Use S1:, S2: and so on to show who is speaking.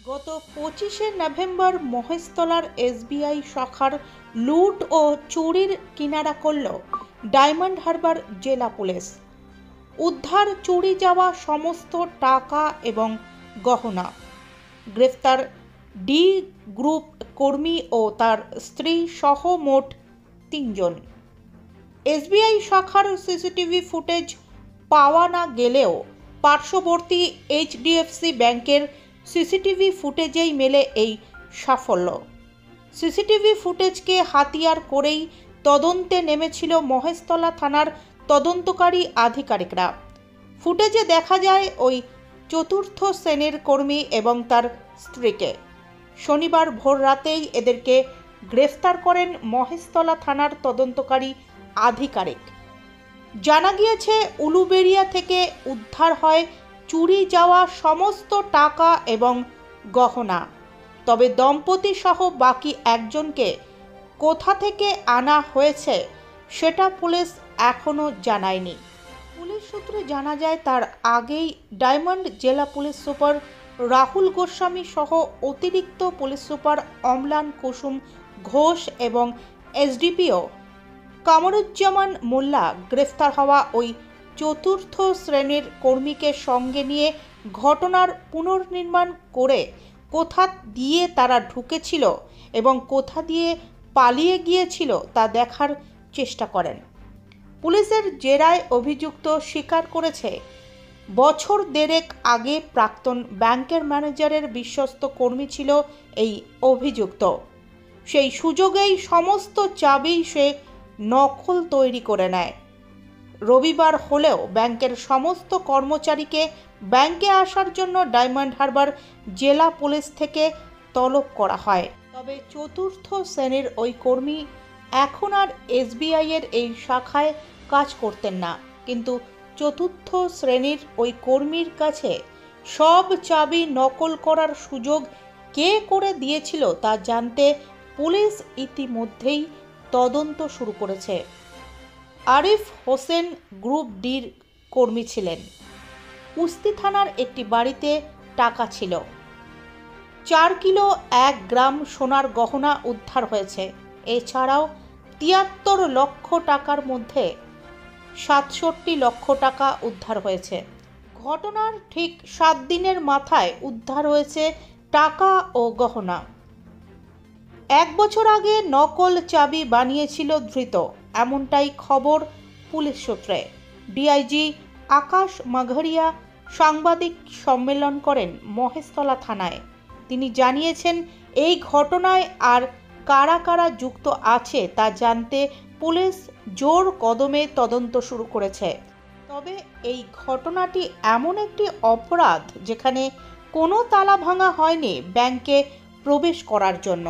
S1: গত 25শে November মহেশতলার SBI শাখার লুট ও চুরির কিনারা করল ডায়মন্ড হারবার জেলা পুলিশ। উদ্ধার চুরি যাওয়া সমস্ত টাকা এবং গহনা। গ্রেফতার ডি গ্রুপ কর্মী ও তার স্ত্রী সহ মোট 3 জন। এসবিআই শাখার সিসিটিভি ফুটেজ পাওয়া না গেলেও পার্শ্ববর্তী এইচডিএফসি ব্যাংকের সিসিটিভি ফুটেজেই মেলে এই সাফল্য। সিসিটিভি ফুটেজকে হাতিয়ার করেই তদন্তে নেমেছিল মহেশতলা থানার তদন্তকারী আধিকারিকরা। ফুটেজে দেখা যায় ওই চতুর্থ শ্রেণীর কর্মী এবং তার স্ত্রীকে। শনিবার ভোর রাতেই এদেরকে গ্রেফতার করেন মহেশতলা থানার তদন্তকারী আধিকারিক। জানা গিয়েছে উলুবেড়িয়া থেকে উদ্ধার হয় চুরি যাওয়া সমস্ত টাকা এবং গহনা। তবে দম্পতি সহ বাকি একজনকে কোথা থেকে আনা হয়েছে সেটা পুলিশ এখনও জানায়নি। পুলিশ সূত্রে জানা যায় তার আগেই ডায়মন্ড জেলা পুলিশ সুপার রাহুল গোস্বামী সহ অতিরিক্ত পুলিশ সুপার অম্লান কুসুম ঘোষ এবং এসডিপিও কামরুজ্জামান মোল্লা গ্রেফতার হওয়া ওই চতুর্থ শ্রেণীর কর্মীকে সঙ্গে নিয়ে ঘটনার পুনর্নির্মাণ করে কোথা দিয়ে তারা ঢুকেছিল এবং কোথা দিয়ে পালিয়ে গিয়েছিল তা দেখার চেষ্টা করেন। পুলিশের জেরায় অভিযুক্ত স্বীকার করেছে, বছর দেড়েক আগে প্রাক্তন ব্যাংকের ম্যানেজারের বিশ্বস্ত কর্মী ছিল এই অভিযুক্ত। সেই সুযোগেই সমস্ত চাবি সে নকল তৈরি করে নেয়। রবিবার হলেও ব্যাংকের সমস্ত কর্মচারীকে ব্যাংকে আসার জন্য ডায়মন্ড হারবার জেলা পুলিশ থেকে তলব করা হয়। তবে চতুর্থ শ্রেণীর ওই কর্মী এখন আর এসবিআই এর এই শাখায় কাজ করতেন না, কিন্তু চতুর্থ শ্রেণীর ওই কর্মীর কাছে সব চাবি নকল করার সুযোগ কে করে দিয়েছিল তা জানতে পুলিশ ইতিমধ্যেই তদন্ত শুরু করেছে। আরিফ হোসেন গ্রুপ ডির কর্মী ছিলেন। কুস্তি থানার একটি বাড়িতে টাকা ছিল। 4 কিলো 1 গ্রাম সোনার গহনা উদ্ধার হয়েছে। এছাড়াও 73 লক্ষ টাকার মধ্যে 67 লক্ষ টাকা উদ্ধার হয়েছে। ঘটনার ঠিক 7 দিনের মাথায় উদ্ধার হয়েছে টাকা ও গহনা। 1 বছর আগে নকল চাবি বানিয়েছিল ধৃত, এমনটাই খবর পুলিশ সূত্রে। ডিআইজি আকাশ মাঘারিয়া সাংবাদিক সম্মেলন করেন মহেশতলা থানায়। তিনি জানিয়েছেন, এই ঘটনায় আর কারা কারা যুক্ত আছে তা জানতে পুলিশ জোর কদমে তদন্ত শুরু করেছে। তবে এই ঘটনাটি এমন একটি অপরাধ যেখানে কোনো তালা ভাঙা হয়নি ব্যাংকে প্রবেশ করার জন্য।